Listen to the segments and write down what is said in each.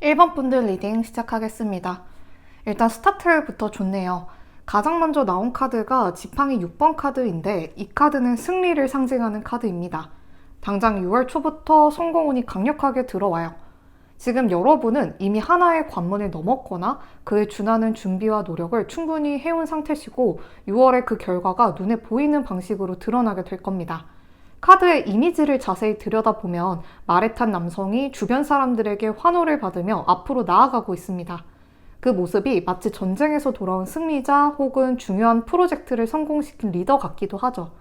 1번 분들 리딩 시작하겠습니다. 일단 스타트부터 좋네요. 가장 먼저 나온 카드가 지팡이 6번 카드인데 이 카드는 승리를 상징하는 카드입니다. 당장 6월 초부터 성공운이 강력하게 들어와요. 지금 여러분은 이미 하나의 관문을 넘었거나 그에 준하는 준비와 노력을 충분히 해온 상태시고 6월에 그 결과가 눈에 보이는 방식으로 드러나게 될 겁니다. 카드의 이미지를 자세히 들여다보면 말에 탄 남성이 주변 사람들에게 환호를 받으며 앞으로 나아가고 있습니다. 그 모습이 마치 전쟁에서 돌아온 승리자 혹은 중요한 프로젝트를 성공시킨 리더 같기도 하죠.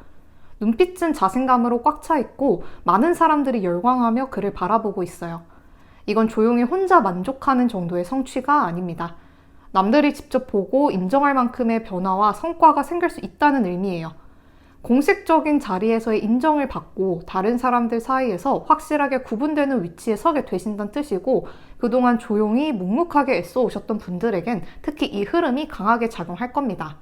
눈빛은 자신감으로 꽉 차 있고 많은 사람들이 열광하며 그를 바라보고 있어요. 이건 조용히 혼자 만족하는 정도의 성취가 아닙니다. 남들이 직접 보고 인정할 만큼의 변화와 성과가 생길 수 있다는 의미예요. 공식적인 자리에서의 인정을 받고 다른 사람들 사이에서 확실하게 구분되는 위치에 서게 되신다는 뜻이고, 그동안 조용히 묵묵하게 애써 오셨던 분들에겐 특히 이 흐름이 강하게 작용할 겁니다.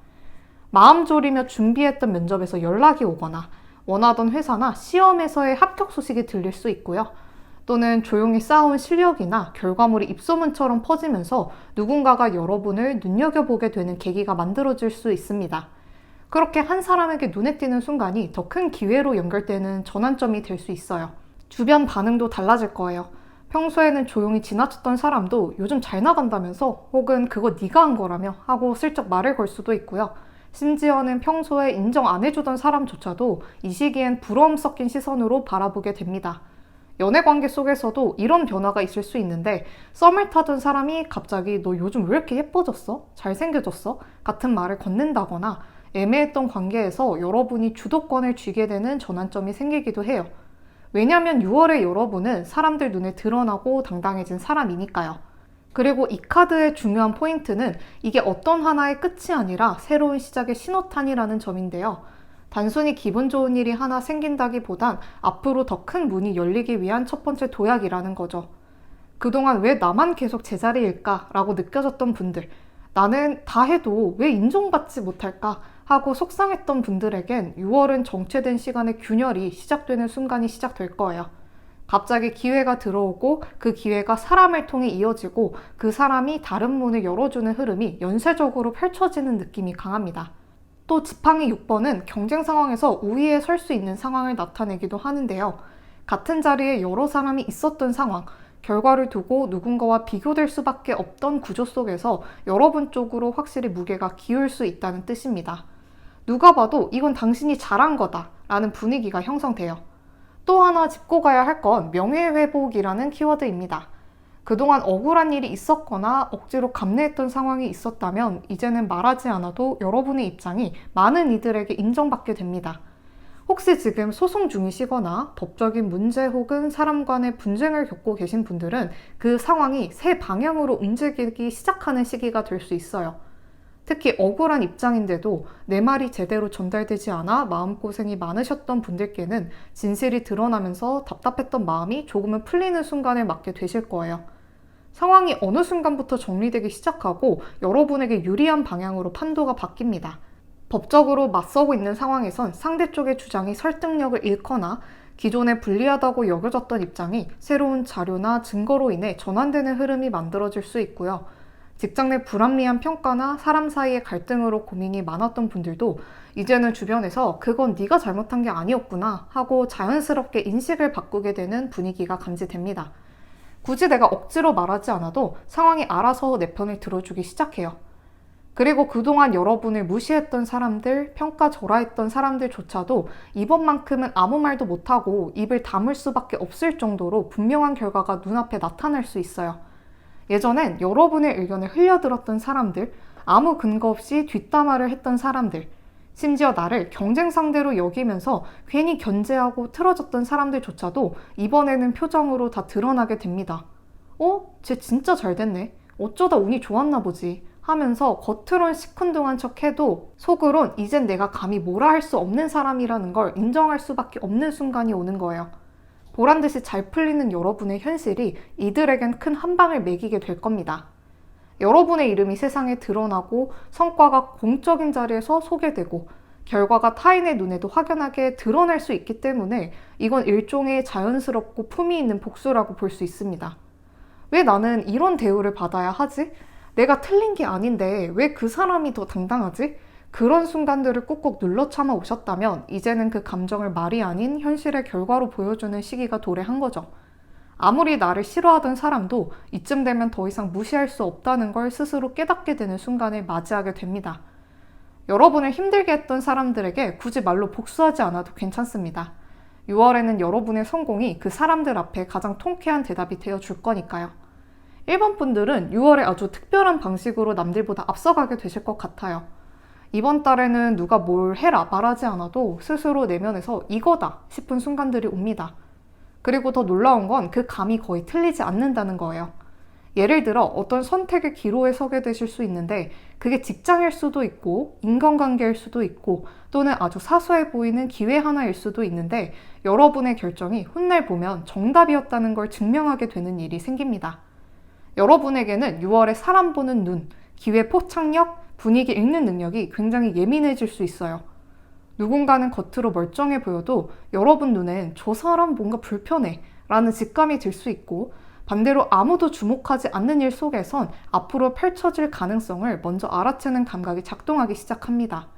마음 졸이며 준비했던 면접에서 연락이 오거나 원하던 회사나 시험에서의 합격 소식이 들릴 수 있고요. 또는 조용히 쌓아온 실력이나 결과물이 입소문처럼 퍼지면서 누군가가 여러분을 눈여겨보게 되는 계기가 만들어질 수 있습니다. 그렇게 한 사람에게 눈에 띄는 순간이 더 큰 기회로 연결되는 전환점이 될 수 있어요. 주변 반응도 달라질 거예요. 평소에는 조용히 지나쳤던 사람도 요즘 잘 나간다면서 혹은 그거 네가 한 거라며 하고 슬쩍 말을 걸 수도 있고요. 심지어는 평소에 인정 안 해주던 사람조차도 이 시기엔 부러움 섞인 시선으로 바라보게 됩니다. 연애 관계 속에서도 이런 변화가 있을 수 있는데, 썸을 타던 사람이 갑자기 너 요즘 왜 이렇게 예뻐졌어? 잘생겨졌어? 같은 말을 건넨다거나 애매했던 관계에서 여러분이 주도권을 쥐게 되는 전환점이 생기기도 해요. 왜냐하면 6월에 여러분은 사람들 눈에 드러나고 당당해진 사람이니까요. 그리고 이 카드의 중요한 포인트는 이게 어떤 하나의 끝이 아니라 새로운 시작의 신호탄이라는 점인데요. 단순히 기분 좋은 일이 하나 생긴다기보단 앞으로 더 큰 문이 열리기 위한 첫 번째 도약이라는 거죠. 그동안 왜 나만 계속 제자리일까? 라고 느껴졌던 분들, 나는 다 해도 왜 인정받지 못할까? 하고 속상했던 분들에겐 6월은 정체된 시간의 균열이 시작되는 순간이 시작될 거예요. 갑자기 기회가 들어오고 그 기회가 사람을 통해 이어지고 그 사람이 다른 문을 열어주는 흐름이 연쇄적으로 펼쳐지는 느낌이 강합니다. 또 지팡이 6번은 경쟁 상황에서 우위에 설 수 있는 상황을 나타내기도 하는데요. 같은 자리에 여러 사람이 있었던 상황, 결과를 두고 누군가와 비교될 수밖에 없던 구조 속에서 여러분 쪽으로 확실히 무게가 기울 수 있다는 뜻입니다. 누가 봐도 이건 당신이 잘한 거다 라는 분위기가 형성돼요. 또 하나 짚고 가야 할 건 명예회복이라는 키워드입니다. 그동안 억울한 일이 있었거나 억지로 감내했던 상황이 있었다면 이제는 말하지 않아도 여러분의 입장이 많은 이들에게 인정받게 됩니다. 혹시 지금 소송 중이시거나 법적인 문제 혹은 사람 간의 분쟁을 겪고 계신 분들은 그 상황이 새 방향으로 움직이기 시작하는 시기가 될 수 있어요. 특히 억울한 입장인데도 내 말이 제대로 전달되지 않아 마음고생이 많으셨던 분들께는 진실이 드러나면서 답답했던 마음이 조금은 풀리는 순간을 맞게 되실 거예요. 상황이 어느 순간부터 정리되기 시작하고 여러분에게 유리한 방향으로 판도가 바뀝니다. 법적으로 맞서고 있는 상황에선 상대 쪽의 주장이 설득력을 잃거나 기존에 불리하다고 여겨졌던 입장이 새로운 자료나 증거로 인해 전환되는 흐름이 만들어질 수 있고요. 직장 내 불합리한 평가나 사람 사이의 갈등으로 고민이 많았던 분들도 이제는 주변에서 그건 네가 잘못한 게 아니었구나 하고 자연스럽게 인식을 바꾸게 되는 분위기가 감지됩니다. 굳이 내가 억지로 말하지 않아도 상황이 알아서 내 편을 들어주기 시작해요. 그리고 그동안 여러분을 무시했던 사람들, 평가절하했던 사람들조차도 이번만큼은 아무 말도 못하고 입을 다물 수밖에 없을 정도로 분명한 결과가 눈앞에 나타날 수 있어요. 예전엔 여러분의 의견을 흘려들었던 사람들, 아무 근거 없이 뒷담화를 했던 사람들, 심지어 나를 경쟁 상대로 여기면서 괜히 견제하고 틀어졌던 사람들조차도 이번에는 표정으로 다 드러나게 됩니다. 쟤 진짜 잘 됐네. 어쩌다 운이 좋았나 보지. 하면서 겉으론 시큰둥한 척해도 속으론 이젠 내가 감히 뭐라 할 수 없는 사람이라는 걸 인정할 수밖에 없는 순간이 오는 거예요. 보란듯이 잘 풀리는 여러분의 현실이 이들에겐 큰 한방을 매기게 될 겁니다. 여러분의 이름이 세상에 드러나고 성과가 공적인 자리에서 소개되고 결과가 타인의 눈에도 확연하게 드러날 수 있기 때문에 이건 일종의 자연스럽고 품위 있는 복수라고 볼 수 있습니다. 왜 나는 이런 대우를 받아야 하지? 내가 틀린 게 아닌데 왜 그 사람이 더 당당하지? 그런 순간들을 꾹꾹 눌러 참아 오셨다면 이제는 그 감정을 말이 아닌 현실의 결과로 보여주는 시기가 도래한 거죠. 아무리 나를 싫어하던 사람도 이쯤 되면 더 이상 무시할 수 없다는 걸 스스로 깨닫게 되는 순간을 맞이하게 됩니다. 여러분을 힘들게 했던 사람들에게 굳이 말로 복수하지 않아도 괜찮습니다. 6월에는 여러분의 성공이 그 사람들 앞에 가장 통쾌한 대답이 되어줄 거니까요. 1번 분들은 6월에 아주 특별한 방식으로 남들보다 앞서가게 되실 것 같아요. 이번 달에는 누가 뭘 해라 말하지 않아도 스스로 내면에서 이거다 싶은 순간들이 옵니다. 그리고 더 놀라운 건 그 감이 거의 틀리지 않는다는 거예요. 예를 들어 어떤 선택의 기로에 서게 되실 수 있는데 그게 직장일 수도 있고 인간관계일 수도 있고 또는 아주 사소해 보이는 기회 하나일 수도 있는데 여러분의 결정이 훗날 보면 정답이었다는 걸 증명하게 되는 일이 생깁니다. 여러분에게는 6월에 사람 보는 눈, 기회 포착력, 분위기 읽는 능력이 굉장히 예민해질 수 있어요. 누군가는 겉으로 멀쩡해 보여도 여러분 눈엔 저 사람 뭔가 불편해 라는 직감이 들 수 있고 반대로 아무도 주목하지 않는 일 속에선 앞으로 펼쳐질 가능성을 먼저 알아채는 감각이 작동하기 시작합니다.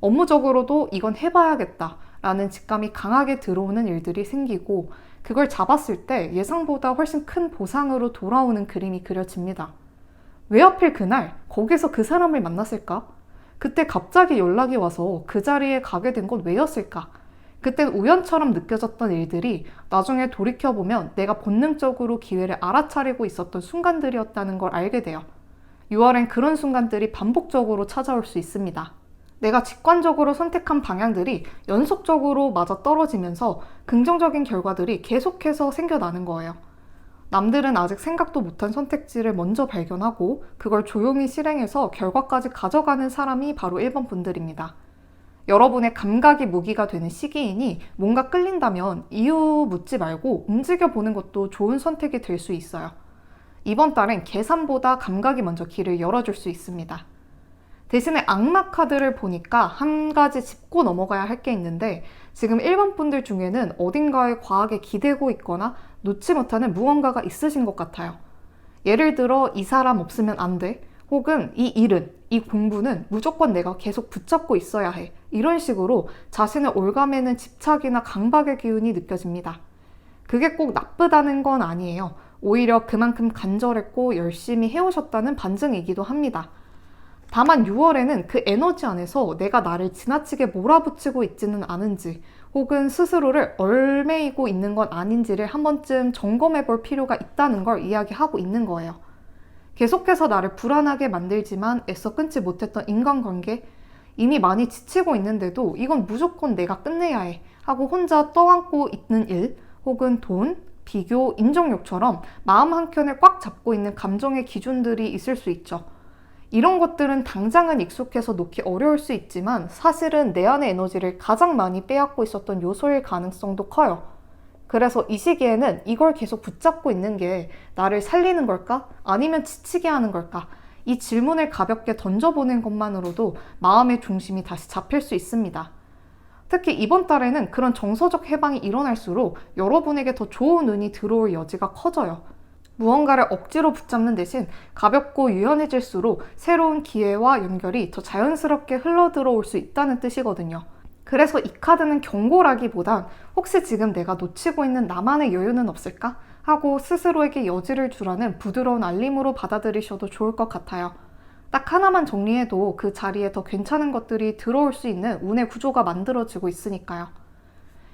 업무적으로도 이건 해봐야겠다 라는 직감이 강하게 들어오는 일들이 생기고 그걸 잡았을 때 예상보다 훨씬 큰 보상으로 돌아오는 그림이 그려집니다. 왜 하필 그날 거기서 그 사람을 만났을까? 그때 갑자기 연락이 와서 그 자리에 가게 된 건 왜였을까? 그땐 우연처럼 느껴졌던 일들이 나중에 돌이켜보면 내가 본능적으로 기회를 알아차리고 있었던 순간들이었다는 걸 알게 돼요. 6월엔 그런 순간들이 반복적으로 찾아올 수 있습니다. 내가 직관적으로 선택한 방향들이 연속적으로 맞아떨어지면서 긍정적인 결과들이 계속해서 생겨나는 거예요. 남들은 아직 생각도 못한 선택지를 먼저 발견하고 그걸 조용히 실행해서 결과까지 가져가는 사람이 바로 1번 분들입니다. 여러분의 감각이 무기가 되는 시기이니 뭔가 끌린다면 이유 묻지 말고 움직여보는 것도 좋은 선택이 될 수 있어요. 이번 달엔 계산보다 감각이 먼저 길을 열어줄 수 있습니다. 대신에 악마 카드를 보니까 한 가지 짚고 넘어가야 할 게 있는데 지금 1번 분들 중에는 어딘가에 과하게 기대고 있거나 놓지 못하는 무언가가 있으신 것 같아요. 예를 들어 이 사람 없으면 안 돼. 혹은 이 일은, 이 공부는 무조건 내가 계속 붙잡고 있어야 해. 이런 식으로 자신을 올가매는 집착이나 강박의 기운이 느껴집니다. 그게 꼭 나쁘다는 건 아니에요. 오히려 그만큼 간절했고 열심히 해오셨다는 반증이기도 합니다. 다만 6월에는 그 에너지 안에서 내가 나를 지나치게 몰아붙이고 있지는 않은지 혹은 스스로를 얼매이고 있는 건 아닌지를 한 번쯤 점검해 볼 필요가 있다는 걸 이야기하고 있는 거예요. 계속해서 나를 불안하게 만들지만 애써 끊지 못했던 인간관계, 이미 많이 지치고 있는데도 이건 무조건 내가 끝내야 해 하고 혼자 떠안고 있는 일, 혹은 돈, 비교, 인정욕처럼 마음 한켠을 꽉 잡고 있는 감정의 기준들이 있을 수 있죠. 이런 것들은 당장은 익숙해서 놓기 어려울 수 있지만 사실은 내 안의 에너지를 가장 많이 빼앗고 있었던 요소일 가능성도 커요. 그래서 이 시기에는 이걸 계속 붙잡고 있는 게 나를 살리는 걸까? 아니면 지치게 하는 걸까? 이 질문을 가볍게 던져보는 것만으로도 마음의 중심이 다시 잡힐 수 있습니다. 특히 이번 달에는 그런 정서적 해방이 일어날수록 여러분에게 더 좋은 운이 들어올 여지가 커져요. 무언가를 억지로 붙잡는 대신 가볍고 유연해질수록 새로운 기회와 연결이 더 자연스럽게 흘러들어올 수 있다는 뜻이거든요. 그래서 이 카드는 경고라기보단 혹시 지금 내가 놓치고 있는 나만의 여유는 없을까? 하고 스스로에게 여지를 주라는 부드러운 알림으로 받아들이셔도 좋을 것 같아요. 딱 하나만 정리해도 그 자리에 더 괜찮은 것들이 들어올 수 있는 운의 구조가 만들어지고 있으니까요.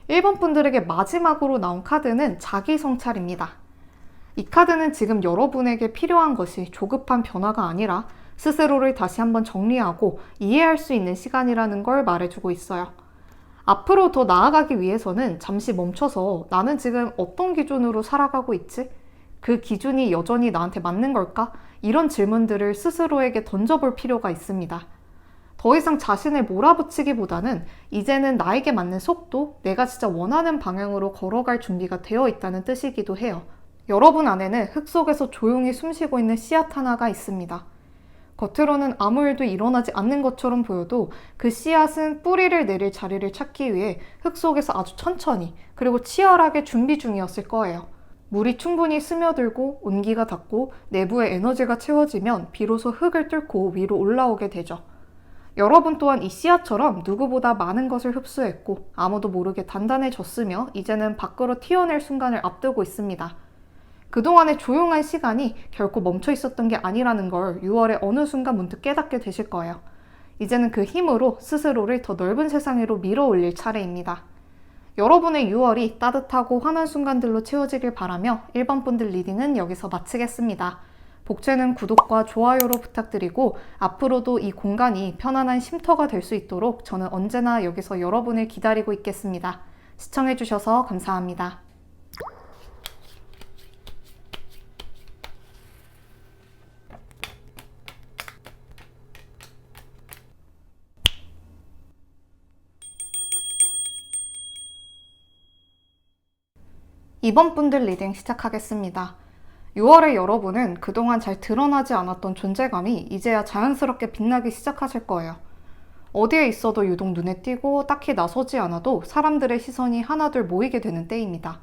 1번 분들에게 마지막으로 나온 카드는 자기 성찰입니다. 이 카드는 지금 여러분에게 필요한 것이 조급한 변화가 아니라 스스로를 다시 한번 정리하고 이해할 수 있는 시간이라는 걸 말해주고 있어요. 앞으로 더 나아가기 위해서는 잠시 멈춰서 나는 지금 어떤 기준으로 살아가고 있지? 그 기준이 여전히 나한테 맞는 걸까? 이런 질문들을 스스로에게 던져볼 필요가 있습니다. 더 이상 자신을 몰아붙이기보다는 이제는 나에게 맞는 속도, 내가 진짜 원하는 방향으로 걸어갈 준비가 되어 있다는 뜻이기도 해요. 여러분 안에는 흙 속에서 조용히 숨쉬고 있는 씨앗 하나가 있습니다. 겉으로는 아무 일도 일어나지 않는 것처럼 보여도 그 씨앗은 뿌리를 내릴 자리를 찾기 위해 흙 속에서 아주 천천히 그리고 치열하게 준비 중이었을 거예요. 물이 충분히 스며들고 온기가 닿고 내부에 에너지가 채워지면 비로소 흙을 뚫고 위로 올라오게 되죠. 여러분 또한 이 씨앗처럼 누구보다 많은 것을 흡수했고 아무도 모르게 단단해졌으며 이제는 밖으로 튀어낼 순간을 앞두고 있습니다. 그동안의 조용한 시간이 결코 멈춰 있었던 게 아니라는 걸 6월의 어느 순간 문득 깨닫게 되실 거예요. 이제는 그 힘으로 스스로를 더 넓은 세상으로 밀어 올릴 차례입니다. 여러분의 6월이 따뜻하고 환한 순간들로 채워지길 바라며 1번 분들 리딩은 여기서 마치겠습니다. 복채는 구독과 좋아요로 부탁드리고 앞으로도 이 공간이 편안한 쉼터가 될 수 있도록 저는 언제나 여기서 여러분을 기다리고 있겠습니다. 시청해주셔서 감사합니다. 이번 분들 리딩 시작하겠습니다. 6월의 여러분은 그동안 잘 드러나지 않았던 존재감이 이제야 자연스럽게 빛나기 시작하실 거예요. 어디에 있어도 유독 눈에 띄고 딱히 나서지 않아도 사람들의 시선이 하나둘 모이게 되는 때입니다.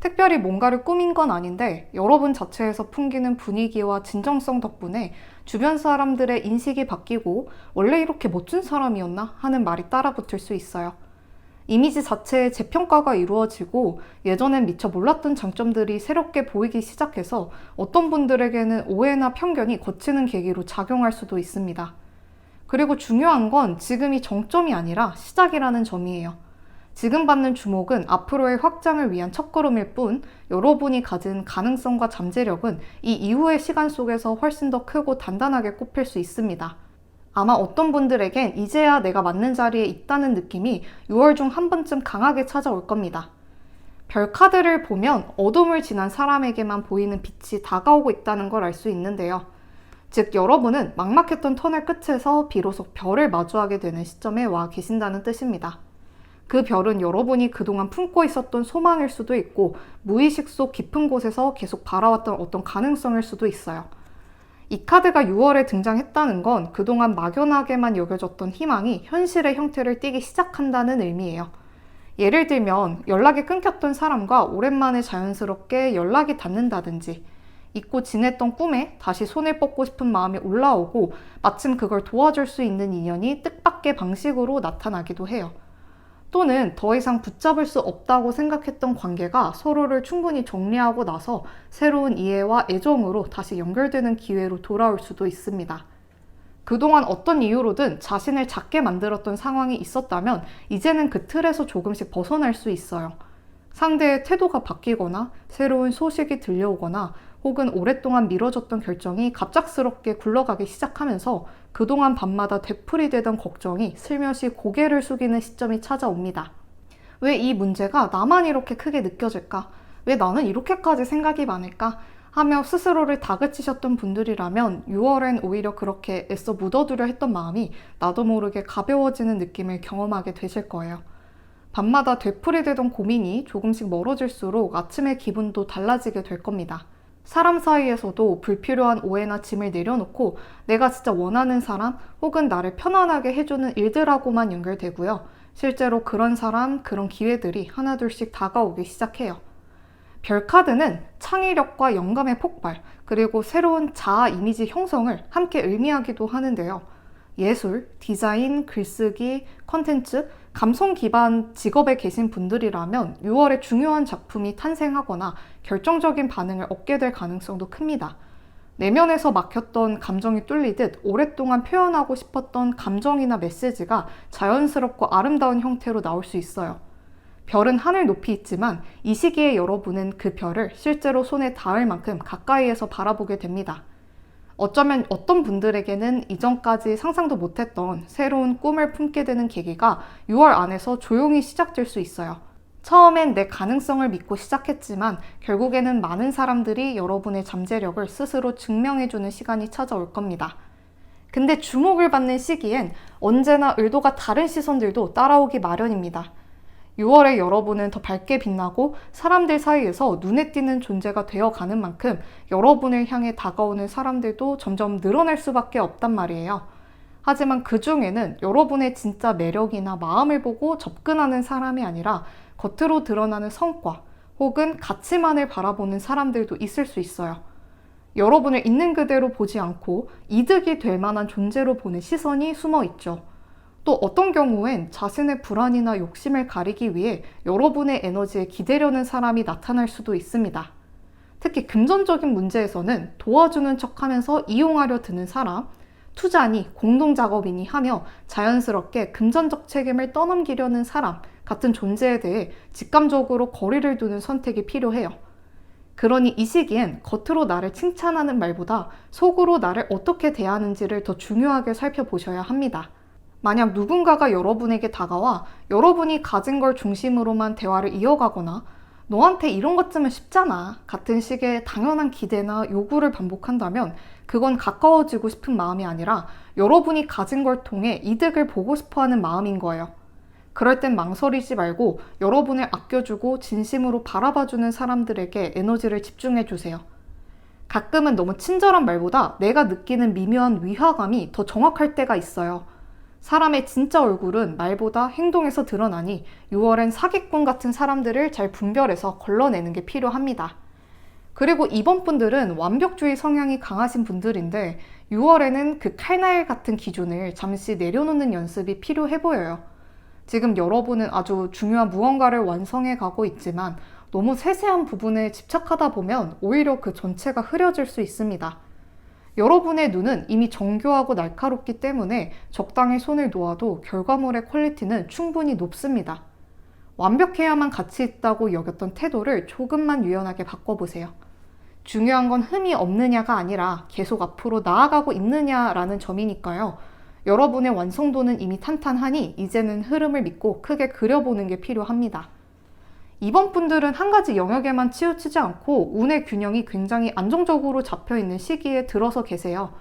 특별히 뭔가를 꾸민 건 아닌데 여러분 자체에서 풍기는 분위기와 진정성 덕분에 주변 사람들의 인식이 바뀌고 원래 이렇게 멋진 사람이었나 하는 말이 따라붙을 수 있어요. 이미지 자체의 재평가가 이루어지고 예전엔 미처 몰랐던 장점들이 새롭게 보이기 시작해서 어떤 분들에게는 오해나 편견이 거치는 계기로 작용할 수도 있습니다. 그리고 중요한 건 지금이 정점이 아니라 시작이라는 점이에요. 지금 받는 주목은 앞으로의 확장을 위한 첫걸음일 뿐 여러분이 가진 가능성과 잠재력은 이 이후의 시간 속에서 훨씬 더 크고 단단하게 꼽힐 수 있습니다. 아마 어떤 분들에겐 이제야 내가 맞는 자리에 있다는 느낌이 6월 중 한 번쯤 강하게 찾아올 겁니다. 별 카드를 보면 어둠을 지난 사람에게만 보이는 빛이 다가오고 있다는 걸 알 수 있는데요. 즉 여러분은 막막했던 터널 끝에서 비로소 별을 마주하게 되는 시점에 와 계신다는 뜻입니다. 그 별은 여러분이 그동안 품고 있었던 소망일 수도 있고 무의식 속 깊은 곳에서 계속 바라왔던 어떤 가능성일 수도 있어요. 이 카드가 6월에 등장했다는 건 그동안 막연하게만 여겨졌던 희망이 현실의 형태를 띠기 시작한다는 의미예요. 예를 들면 연락이 끊겼던 사람과 오랜만에 자연스럽게 연락이 닿는다든지 잊고 지냈던 꿈에 다시 손을 뻗고 싶은 마음이 올라오고 마침 그걸 도와줄 수 있는 인연이 뜻밖의 방식으로 나타나기도 해요. 또는 더 이상 붙잡을 수 없다고 생각했던 관계가 서로를 충분히 정리하고 나서 새로운 이해와 애정으로 다시 연결되는 기회로 돌아올 수도 있습니다. 그동안 어떤 이유로든 자신을 작게 만들었던 상황이 있었다면 이제는 그 틀에서 조금씩 벗어날 수 있어요. 상대의 태도가 바뀌거나 새로운 소식이 들려오거나 혹은 오랫동안 미뤄졌던 결정이 갑작스럽게 굴러가기 시작하면서 그동안 밤마다 되풀이되던 걱정이 슬며시 고개를 숙이는 시점이 찾아옵니다. 왜 이 문제가 나만 이렇게 크게 느껴질까? 왜 나는 이렇게까지 생각이 많을까? 하며 스스로를 다그치셨던 분들이라면 6월엔 오히려 그렇게 애써 묻어두려 했던 마음이 나도 모르게 가벼워지는 느낌을 경험하게 되실 거예요. 밤마다 되풀이되던 고민이 조금씩 멀어질수록 아침의 기분도 달라지게 될 겁니다. 사람 사이에서도 불필요한 오해나 짐을 내려놓고 내가 진짜 원하는 사람 혹은 나를 편안하게 해주는 일들하고만 연결되고요. 실제로 그런 사람, 그런 기회들이 하나둘씩 다가오기 시작해요. 별 카드는 창의력과 영감의 폭발, 그리고 새로운 자아 이미지 형성을 함께 의미하기도 하는데요. 예술, 디자인, 글쓰기, 컨텐츠, 감성 기반 직업에 계신 분들이라면 6월에 중요한 작품이 탄생하거나 결정적인 반응을 얻게 될 가능성도 큽니다. 내면에서 막혔던 감정이 뚫리듯 오랫동안 표현하고 싶었던 감정이나 메시지가 자연스럽고 아름다운 형태로 나올 수 있어요. 별은 하늘 높이 있지만 이 시기에 여러분은 그 별을 실제로 손에 닿을 만큼 가까이에서 바라보게 됩니다. 어쩌면 어떤 분들에게는 이전까지 상상도 못했던 새로운 꿈을 품게 되는 계기가 6월 안에서 조용히 시작될 수 있어요. 처음엔 내 가능성을 믿고 시작했지만 결국에는 많은 사람들이 여러분의 잠재력을 스스로 증명해주는 시간이 찾아올 겁니다. 근데 주목을 받는 시기엔 언제나 의도가 다른 시선들도 따라오기 마련입니다. 6월에 여러분은 더 밝게 빛나고 사람들 사이에서 눈에 띄는 존재가 되어가는 만큼 여러분을 향해 다가오는 사람들도 점점 늘어날 수밖에 없단 말이에요. 하지만 그 중에는 여러분의 진짜 매력이나 마음을 보고 접근하는 사람이 아니라 겉으로 드러나는 성과 혹은 가치만을 바라보는 사람들도 있을 수 있어요. 여러분을 있는 그대로 보지 않고 이득이 될 만한 존재로 보는 시선이 숨어 있죠. 또 어떤 경우엔 자신의 불안이나 욕심을 가리기 위해 여러분의 에너지에 기대려는 사람이 나타날 수도 있습니다. 특히 금전적인 문제에서는 도와주는 척하면서 이용하려 드는 사람, 투자니, 공동작업이니 하며 자연스럽게 금전적 책임을 떠넘기려는 사람 같은 존재에 대해 직감적으로 거리를 두는 선택이 필요해요. 그러니 이 시기엔 겉으로 나를 칭찬하는 말보다 속으로 나를 어떻게 대하는지를 더 중요하게 살펴보셔야 합니다. 만약 누군가가 여러분에게 다가와 여러분이 가진 걸 중심으로만 대화를 이어가거나 너한테 이런 것쯤은 쉽잖아 같은 식의 당연한 기대나 요구를 반복한다면 그건 가까워지고 싶은 마음이 아니라 여러분이 가진 걸 통해 이득을 보고 싶어하는 마음인 거예요. 그럴 땐 망설이지 말고 여러분을 아껴주고 진심으로 바라봐주는 사람들에게 에너지를 집중해주세요. 가끔은 너무 친절한 말보다 내가 느끼는 미묘한 위화감이 더 정확할 때가 있어요. 사람의 진짜 얼굴은 말보다 행동에서 드러나니 6월엔 사기꾼 같은 사람들을 잘 분별해서 걸러내는 게 필요합니다. 그리고 이번 분들은 완벽주의 성향이 강하신 분들인데 6월에는 그 칼날 같은 기준을 잠시 내려놓는 연습이 필요해 보여요. 지금 여러분은 아주 중요한 무언가를 완성해 가고 있지만 너무 세세한 부분에 집착하다 보면 오히려 그 전체가 흐려질 수 있습니다. 여러분의 눈은 이미 정교하고 날카롭기 때문에 적당히 손을 놓아도 결과물의 퀄리티는 충분히 높습니다. 완벽해야만 가치 있다고 여겼던 태도를 조금만 유연하게 바꿔보세요. 중요한 건 흠이 없느냐가 아니라 계속 앞으로 나아가고 있느냐라는 점이니까요. 여러분의 완성도는 이미 탄탄하니 이제는 흐름을 믿고 크게 그려보는 게 필요합니다. 이번 분들은 한 가지 영역에만 치우치지 않고 운의 균형이 굉장히 안정적으로 잡혀있는 시기에 들어서 계세요.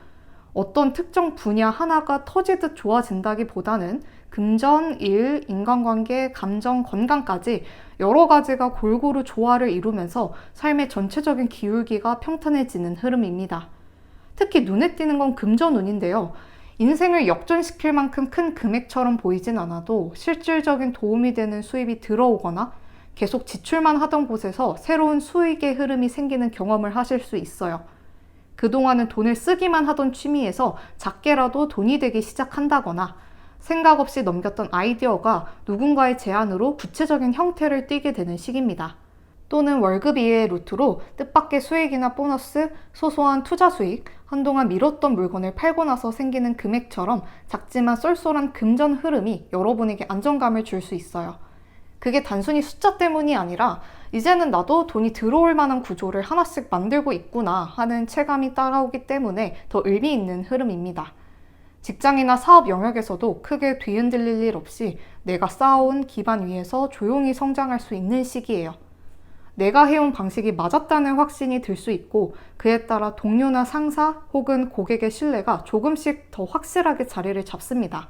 어떤 특정 분야 하나가 터지듯 좋아진다기보다는 금전, 일, 인간관계, 감정, 건강까지 여러 가지가 골고루 조화를 이루면서 삶의 전체적인 기울기가 평탄해지는 흐름입니다. 특히 눈에 띄는 건 금전운인데요. 인생을 역전시킬 만큼 큰 금액처럼 보이진 않아도 실질적인 도움이 되는 수입이 들어오거나 계속 지출만 하던 곳에서 새로운 수익의 흐름이 생기는 경험을 하실 수 있어요. 그동안은 돈을 쓰기만 하던 취미에서 작게라도 돈이 되기 시작한다거나 생각 없이 넘겼던 아이디어가 누군가의 제안으로 구체적인 형태를 띠게 되는 시기입니다. 또는 월급 이외의 루트로 뜻밖의 수익이나 보너스, 소소한 투자 수익, 한동안 미뤘던 물건을 팔고 나서 생기는 금액처럼 작지만 쏠쏠한 금전 흐름이 여러분에게 안정감을 줄 수 있어요. 그게 단순히 숫자 때문이 아니라 이제는 나도 돈이 들어올 만한 구조를 하나씩 만들고 있구나 하는 체감이 따라오기 때문에 더 의미 있는 흐름입니다. 직장이나 사업 영역에서도 크게 뒤흔들릴 일 없이 내가 쌓아온 기반 위에서 조용히 성장할 수 있는 시기예요. 내가 해온 방식이 맞았다는 확신이 들 수 있고 그에 따라 동료나 상사 혹은 고객의 신뢰가 조금씩 더 확실하게 자리를 잡습니다.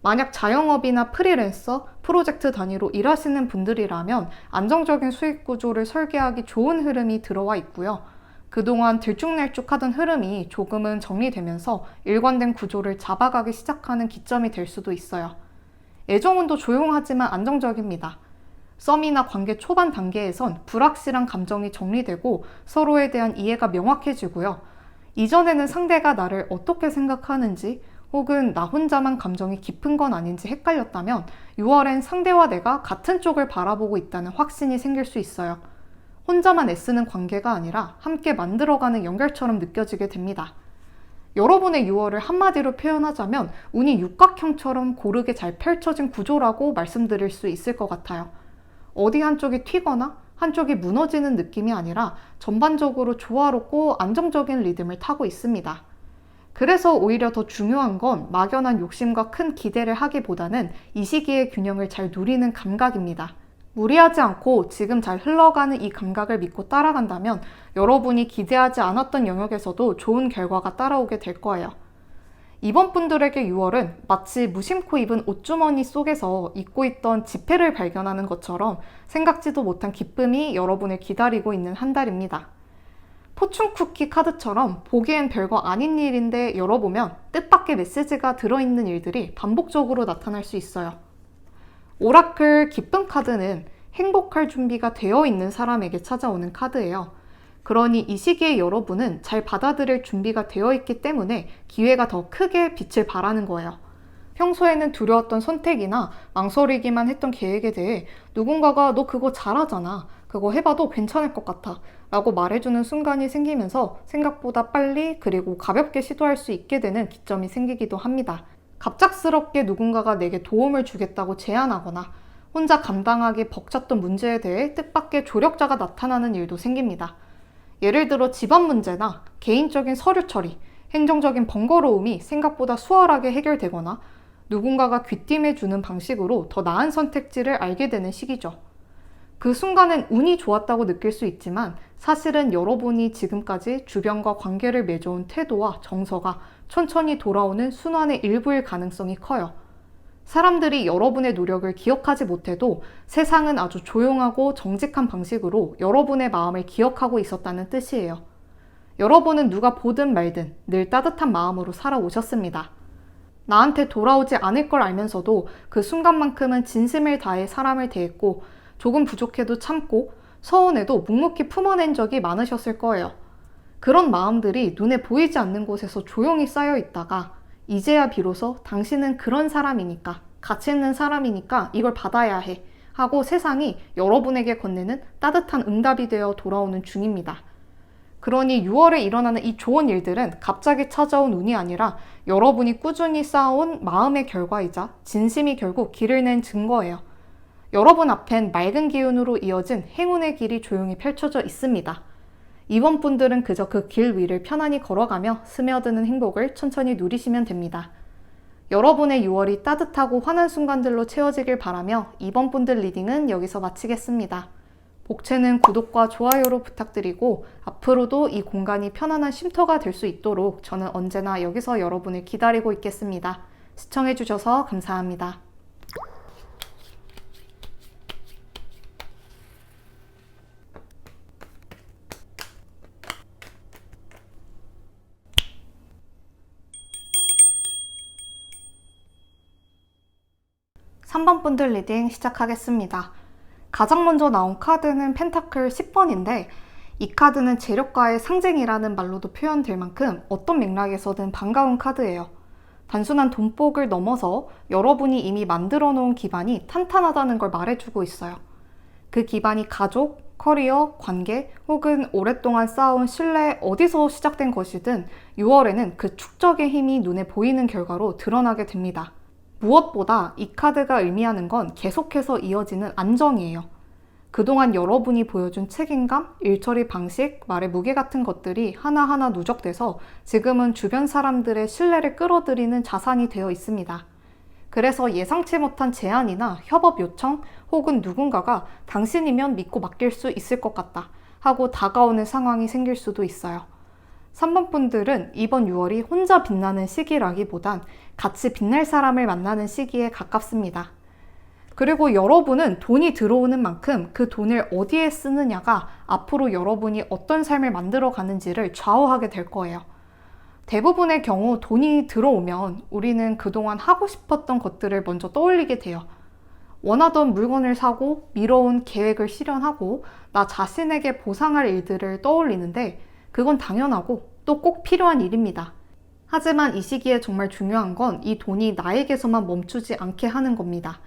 만약 자영업이나 프리랜서, 프로젝트 단위로 일하시는 분들이라면 안정적인 수익 구조를 설계하기 좋은 흐름이 들어와 있고요. 그동안 들쭉날쭉하던 흐름이 조금은 정리되면서 일관된 구조를 잡아가기 시작하는 기점이 될 수도 있어요. 애정운도 조용하지만 안정적입니다. 썸이나 관계 초반 단계에선 불확실한 감정이 정리되고 서로에 대한 이해가 명확해지고요. 이전에는 상대가 나를 어떻게 생각하는지 혹은 나 혼자만 감정이 깊은 건 아닌지 헷갈렸다면 6월엔 상대와 내가 같은 쪽을 바라보고 있다는 확신이 생길 수 있어요. 혼자만 애쓰는 관계가 아니라 함께 만들어가는 연결처럼 느껴지게 됩니다. 여러분의 6월을 한마디로 표현하자면 운이 육각형처럼 고르게 잘 펼쳐진 구조라고 말씀드릴 수 있을 것 같아요. 어디 한쪽이 튀거나 한쪽이 무너지는 느낌이 아니라 전반적으로 조화롭고 안정적인 리듬을 타고 있습니다. 그래서 오히려 더 중요한 건 막연한 욕심과 큰 기대를 하기보다는 이 시기의 균형을 잘 누리는 감각입니다. 무리하지 않고 지금 잘 흘러가는 이 감각을 믿고 따라간다면 여러분이 기대하지 않았던 영역에서도 좋은 결과가 따라오게 될 거예요. 이번 분들에게 6월은 마치 무심코 입은 옷주머니 속에서 잊고 있던 지폐를 발견하는 것처럼 생각지도 못한 기쁨이 여러분을 기다리고 있는 한 달입니다. 포춘쿠키 카드처럼 보기엔 별거 아닌 일인데 열어보면 뜻밖의 메시지가 들어있는 일들이 반복적으로 나타날 수 있어요. 오라클 기쁨 카드는 행복할 준비가 되어 있는 사람에게 찾아오는 카드예요. 그러니 이 시기에 여러분은 잘 받아들일 준비가 되어 있기 때문에 기회가 더 크게 빛을 발하는 거예요. 평소에는 두려웠던 선택이나 망설이기만 했던 계획에 대해 누군가가 너 그거 잘하잖아. 그거 해봐도 괜찮을 것 같아. 라고 말해주는 순간이 생기면서 생각보다 빨리 그리고 가볍게 시도할 수 있게 되는 기점이 생기기도 합니다. 갑작스럽게 누군가가 내게 도움을 주겠다고 제안하거나 혼자 감당하기 벅찼던 문제에 대해 뜻밖의 조력자가 나타나는 일도 생깁니다. 예를 들어 집안 문제나 개인적인 서류 처리, 행정적인 번거로움이 생각보다 수월하게 해결되거나 누군가가 귀띔해주는 방식으로 더 나은 선택지를 알게 되는 시기죠. 그 순간은 운이 좋았다고 느낄 수 있지만 사실은 여러분이 지금까지 주변과 관계를 맺어온 태도와 정서가 천천히 돌아오는 순환의 일부일 가능성이 커요. 사람들이 여러분의 노력을 기억하지 못해도 세상은 아주 조용하고 정직한 방식으로 여러분의 마음을 기억하고 있었다는 뜻이에요. 여러분은 누가 보든 말든 늘 따뜻한 마음으로 살아오셨습니다. 나한테 돌아오지 않을 걸 알면서도 그 순간만큼은 진심을 다해 사람을 대했고 조금 부족해도 참고 서운해도 묵묵히 품어낸 적이 많으셨을 거예요. 그런 마음들이 눈에 보이지 않는 곳에서 조용히 쌓여 있다가 이제야 비로소 당신은 그런 사람이니까, 가치 있는 사람이니까 이걸 받아야 해 하고 세상이 여러분에게 건네는 따뜻한 응답이 되어 돌아오는 중입니다. 그러니 6월에 일어나는 이 좋은 일들은 갑자기 찾아온 운이 아니라 여러분이 꾸준히 쌓아온 마음의 결과이자 진심이 결국 길을 낸 증거예요. 여러분 앞엔 맑은 기운으로 이어진 행운의 길이 조용히 펼쳐져 있습니다. 이번 분들은 그저 그 길 위를 편안히 걸어가며 스며드는 행복을 천천히 누리시면 됩니다. 여러분의 6월이 따뜻하고 환한 순간들로 채워지길 바라며 이번 분들 리딩은 여기서 마치겠습니다. 복채는 구독과 좋아요로 부탁드리고 앞으로도 이 공간이 편안한 쉼터가 될 수 있도록 저는 언제나 여기서 여러분을 기다리고 있겠습니다. 시청해주셔서 감사합니다. (3번) 분들 리딩 시작하겠습니다. 가장 먼저 나온 카드는 펜타클 10번인데 이 카드는 재력가의 상징이라는 말로도 표현될 만큼 어떤 맥락에서든 반가운 카드예요. 단순한 돈복을 넘어서 여러분이 이미 만들어 놓은 기반이 탄탄하다는 걸 말해주고 있어요. 그 기반이 가족, 커리어, 관계 혹은 오랫동안 쌓아온 신뢰 어디서 시작된 것이든 6월에는 그 축적의 힘이 눈에 보이는 결과로 드러나게 됩니다. 무엇보다 이 카드가 의미하는 건 계속해서 이어지는 안정이에요. 그동안 여러분이 보여준 책임감, 일처리 방식, 말의 무게 같은 것들이 하나하나 누적돼서 지금은 주변 사람들의 신뢰를 끌어들이는 자산이 되어 있습니다. 그래서 예상치 못한 제안이나 협업 요청 혹은 누군가가 당신이면 믿고 맡길 수 있을 것 같다 하고 다가오는 상황이 생길 수도 있어요. 3번 분들은 이번 6월이 혼자 빛나는 시기라기보단 같이 빛날 사람을 만나는 시기에 가깝습니다. 그리고 여러분은 돈이 들어오는 만큼 그 돈을 어디에 쓰느냐가 앞으로 여러분이 어떤 삶을 만들어 가는지를 좌우하게 될 거예요. 대부분의 경우 돈이 들어오면 우리는 그동안 하고 싶었던 것들을 먼저 떠올리게 돼요. 원하던 물건을 사고 미뤄온 계획을 실현하고 나 자신에게 보상할 일들을 떠올리는데 그건 당연하고 또 꼭 필요한 일입니다. 하지만 이 시기에 정말 중요한 건 이 돈이 나에게서만 멈추지 않게 하는 겁니다.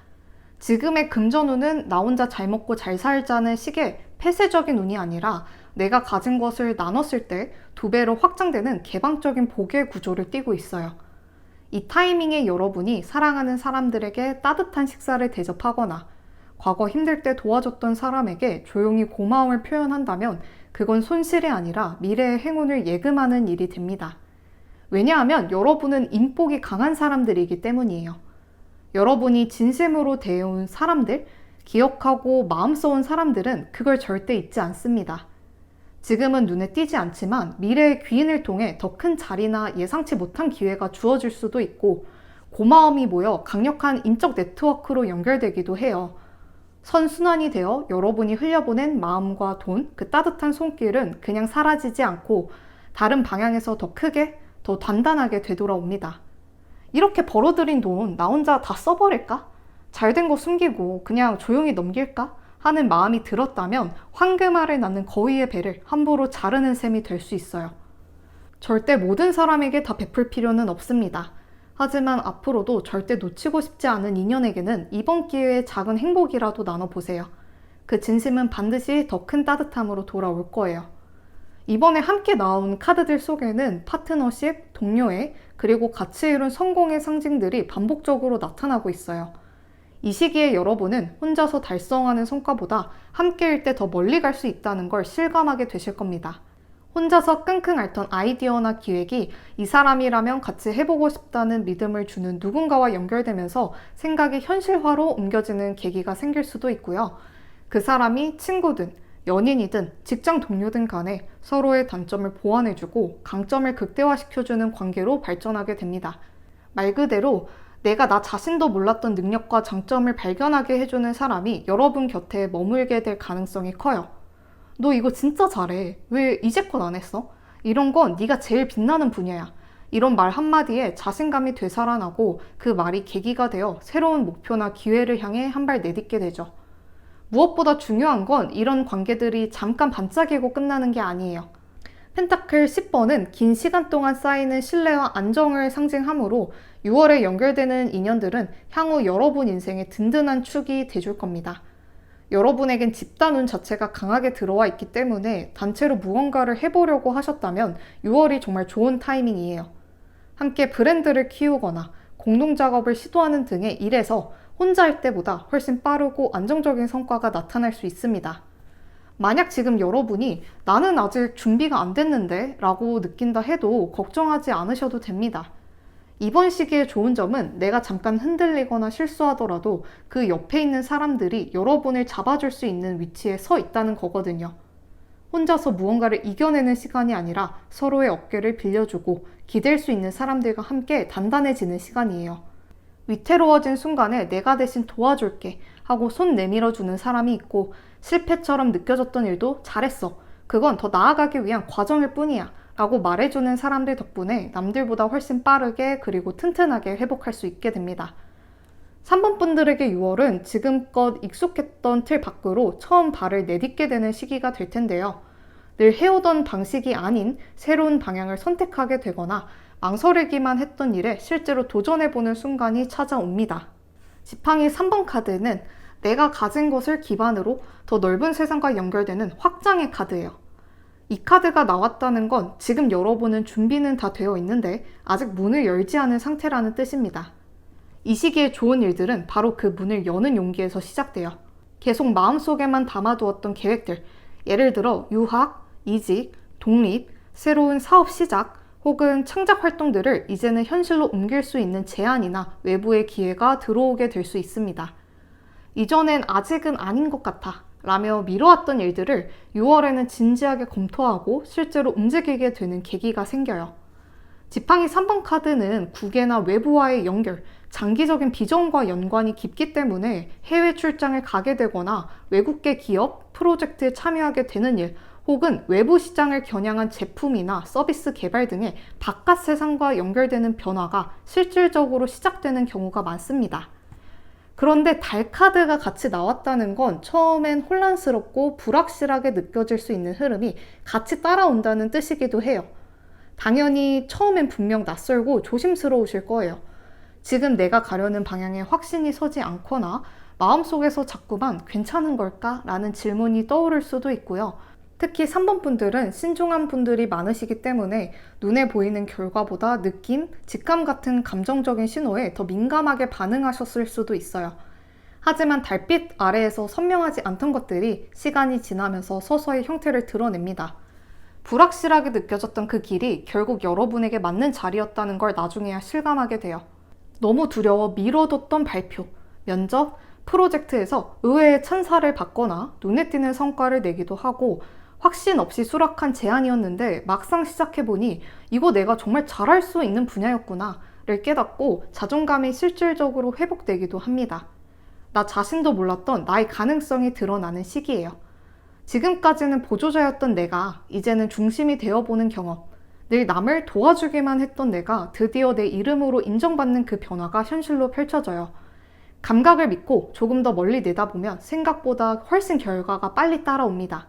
지금의 금전운은 나 혼자 잘 먹고 잘 살자는 식의 폐쇄적인 운이 아니라 내가 가진 것을 나눴을 때 2배로 확장되는 개방적인 복의 구조를 띠고 있어요. 이 타이밍에 여러분이 사랑하는 사람들에게 따뜻한 식사를 대접하거나 과거 힘들 때 도와줬던 사람에게 조용히 고마움을 표현한다면 그건 손실이 아니라 미래의 행운을 예금하는 일이 됩니다. 왜냐하면 여러분은 인복이 강한 사람들이기 때문이에요. 여러분이 진심으로 대해온 사람들, 기억하고 마음 써온 사람들은 그걸 절대 잊지 않습니다. 지금은 눈에 띄지 않지만 미래의 귀인을 통해 더 큰 자리나 예상치 못한 기회가 주어질 수도 있고 고마움이 모여 강력한 인적 네트워크로 연결되기도 해요. 선순환이 되어 여러분이 흘려보낸 마음과 돈, 그 따뜻한 손길은 그냥 사라지지 않고 다른 방향에서 더 크게, 더 단단하게 되돌아옵니다. 이렇게 벌어들인 돈 나 혼자 다 써버릴까? 잘된 거 숨기고 그냥 조용히 넘길까? 하는 마음이 들었다면 황금 알을 낳는 거위의 배를 함부로 자르는 셈이 될 수 있어요. 절대 모든 사람에게 다 베풀 필요는 없습니다. 하지만 앞으로도 절대 놓치고 싶지 않은 인연에게는 이번 기회에 작은 행복이라도 나눠보세요. 그 진심은 반드시 더 큰 따뜻함으로 돌아올 거예요. 이번에 함께 나온 카드들 속에는 파트너십, 동료애, 그리고 같이 이룬 성공의 상징들이 반복적으로 나타나고 있어요. 이 시기에 여러분은 혼자서 달성하는 성과보다 함께일 때 더 멀리 갈 수 있다는 걸 실감하게 되실 겁니다. 혼자서 끙끙 앓던 아이디어나 기획이 이 사람이라면 같이 해보고 싶다는 믿음을 주는 누군가와 연결되면서 생각이 현실화로 옮겨지는 계기가 생길 수도 있고요. 그 사람이 친구든 연인이든 직장 동료든 간에 서로의 단점을 보완해주고 강점을 극대화시켜주는 관계로 발전하게 됩니다. 말 그대로 내가 나 자신도 몰랐던 능력과 장점을 발견하게 해주는 사람이 여러분 곁에 머물게 될 가능성이 커요. 너 이거 진짜 잘해. 왜 이제껏 안 했어? 이런 건 네가 제일 빛나는 분야야. 이런 말 한마디에 자신감이 되살아나고 그 말이 계기가 되어 새로운 목표나 기회를 향해 한 발 내딛게 되죠. 무엇보다 중요한 건 이런 관계들이 잠깐 반짝이고 끝나는 게 아니에요. 펜타클 10번은 긴 시간 동안 쌓이는 신뢰와 안정을 상징하므로 6월에 연결되는 인연들은 향후 여러분 인생의 든든한 축이 돼줄 겁니다. 여러분에겐 집단 운 자체가 강하게 들어와 있기 때문에 단체로 무언가를 해보려고 하셨다면 6월이 정말 좋은 타이밍이에요. 함께 브랜드를 키우거나 공동작업을 시도하는 등의 일에서 혼자 할 때보다 훨씬 빠르고 안정적인 성과가 나타날 수 있습니다. 만약 지금 여러분이 나는 아직 준비가 안 됐는데 라고 느낀다 해도 걱정하지 않으셔도 됩니다. 이번 시기의 좋은 점은 내가 잠깐 흔들리거나 실수하더라도 그 옆에 있는 사람들이 여러분을 잡아줄 수 있는 위치에 서 있다는 거거든요. 혼자서 무언가를 이겨내는 시간이 아니라 서로의 어깨를 빌려주고 기댈 수 있는 사람들과 함께 단단해지는 시간이에요. 위태로워진 순간에 내가 대신 도와줄게 하고 손 내밀어주는 사람이 있고 실패처럼 느껴졌던 일도 잘했어. 그건 더 나아가기 위한 과정일 뿐이야. 라고 말해주는 사람들 덕분에 남들보다 훨씬 빠르게 그리고 튼튼하게 회복할 수 있게 됩니다. 3번 분들에게 6월은 지금껏 익숙했던 틀 밖으로 처음 발을 내딛게 되는 시기가 될 텐데요. 늘 해오던 방식이 아닌 새로운 방향을 선택하게 되거나 망설이기만 했던 일에 실제로 도전해보는 순간이 찾아옵니다. 지팡이 3번 카드는 내가 가진 것을 기반으로 더 넓은 세상과 연결되는 확장의 카드예요. 이 카드가 나왔다는 건 지금 여러분은 준비는 다 되어 있는데 아직 문을 열지 않은 상태라는 뜻입니다. 이 시기에 좋은 일들은 바로 그 문을 여는 용기에서 시작돼요. 계속 마음속에만 담아두었던 계획들, 예를 들어 유학, 이직, 독립, 새로운 사업 시작, 혹은 창작 활동들을 이제는 현실로 옮길 수 있는 제안이나 외부의 기회가 들어오게 될 수 있습니다. 이전엔 아직은 아닌 것 같아 라며 미뤄왔던 일들을 6월에는 진지하게 검토하고 실제로 움직이게 되는 계기가 생겨요. 지팡이 3번 카드는 국외나 외부와의 연결, 장기적인 비전과 연관이 깊기 때문에 해외 출장을 가게 되거나 외국계 기업, 프로젝트에 참여하게 되는 일, 혹은 외부 시장을 겨냥한 제품이나 서비스 개발 등의 바깥 세상과 연결되는 변화가 실질적으로 시작되는 경우가 많습니다. 그런데 달 카드가 같이 나왔다는 건 처음엔 혼란스럽고 불확실하게 느껴질 수 있는 흐름이 같이 따라온다는 뜻이기도 해요. 당연히 처음엔 분명 낯설고 조심스러우실 거예요. 지금 내가 가려는 방향에 확신이 서지 않거나 마음속에서 자꾸만 괜찮은 걸까? 라는 질문이 떠오를 수도 있고요. 특히 3번 분들은 신중한 분들이 많으시기 때문에 눈에 보이는 결과보다 느낌, 직감 같은 감정적인 신호에 더 민감하게 반응하셨을 수도 있어요. 하지만 달빛 아래에서 선명하지 않던 것들이 시간이 지나면서 서서히 형태를 드러냅니다. 불확실하게 느껴졌던 그 길이 결국 여러분에게 맞는 자리였다는 걸 나중에야 실감하게 돼요. 너무 두려워 미뤄뒀던 발표, 면접, 프로젝트에서 의외의 찬사를 받거나 눈에 띄는 성과를 내기도 하고 확신 없이 수락한 제안이었는데 막상 시작해보니 이거 내가 정말 잘할 수 있는 분야였구나를 깨닫고 자존감이 실질적으로 회복되기도 합니다. 나 자신도 몰랐던 나의 가능성이 드러나는 시기예요. 지금까지는 보조자였던 내가 이제는 중심이 되어보는 경험, 늘 남을 도와주기만 했던 내가 드디어 내 이름으로 인정받는 그 변화가 현실로 펼쳐져요. 감각을 믿고 조금 더 멀리 내다보면 생각보다 훨씬 결과가 빨리 따라옵니다.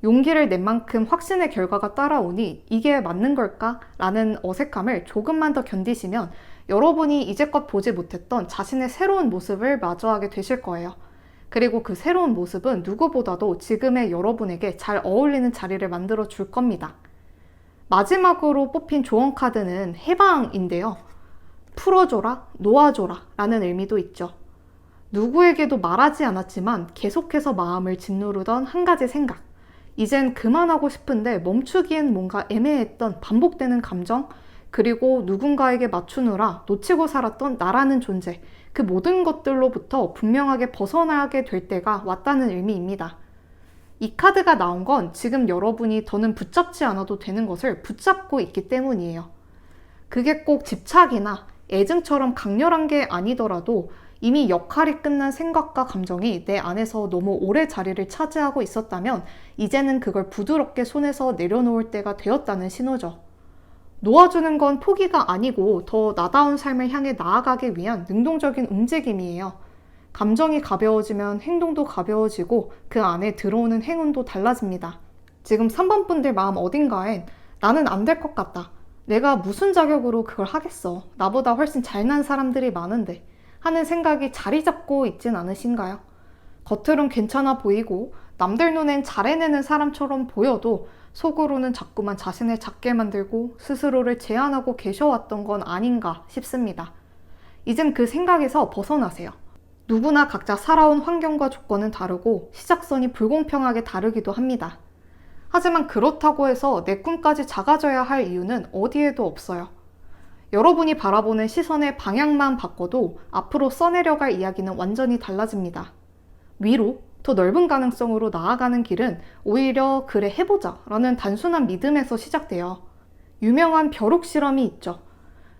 용기를 낸 만큼 확신의 결과가 따라오니 이게 맞는 걸까? 라는 어색함을 조금만 더 견디시면 여러분이 이제껏 보지 못했던 자신의 새로운 모습을 마주하게 되실 거예요. 그리고 그 새로운 모습은 누구보다도 지금의 여러분에게 잘 어울리는 자리를 만들어 줄 겁니다. 마지막으로 뽑힌 조언 카드는 해방인데요. 풀어줘라, 놓아줘라 라는 의미도 있죠. 누구에게도 말하지 않았지만 계속해서 마음을 짓누르던 한 가지 생각. 이젠 그만하고 싶은데 멈추기엔 뭔가 애매했던 반복되는 감정, 그리고 누군가에게 맞추느라 놓치고 살았던 나라는 존재, 그 모든 것들로부터 분명하게 벗어나게 될 때가 왔다는 의미입니다. 이 카드가 나온 건 지금 여러분이 더는 붙잡지 않아도 되는 것을 붙잡고 있기 때문이에요. 그게 꼭 집착이나 애증처럼 강렬한 게 아니더라도 이미 역할이 끝난 생각과 감정이 내 안에서 너무 오래 자리를 차지하고 있었다면 이제는 그걸 부드럽게 손에서 내려놓을 때가 되었다는 신호죠. 놓아주는 건 포기가 아니고 더 나다운 삶을 향해 나아가기 위한 능동적인 움직임이에요. 감정이 가벼워지면 행동도 가벼워지고 그 안에 들어오는 행운도 달라집니다. 지금 3번 분들 마음 어딘가엔 나는 안 될 것 같다. 내가 무슨 자격으로 그걸 하겠어. 나보다 훨씬 잘난 사람들이 많은데 하는 생각이 자리 잡고 있진 않으신가요? 겉으론 괜찮아 보이고 남들 눈엔 잘 해내는 사람처럼 보여도 속으로는 자꾸만 자신을 작게 만들고 스스로를 제한하고 계셔왔던 건 아닌가 싶습니다. 이젠 그 생각에서 벗어나세요. 누구나 각자 살아온 환경과 조건은 다르고 시작선이 불공평하게 다르기도 합니다. 하지만 그렇다고 해서 내 꿈까지 작아져야 할 이유는 어디에도 없어요. 여러분이 바라보는 시선의 방향만 바꿔도 앞으로 써내려갈 이야기는 완전히 달라집니다. 위로, 더 넓은 가능성으로 나아가는 길은 오히려 그래 해보자 라는 단순한 믿음에서 시작돼요. 유명한 벼룩 실험이 있죠.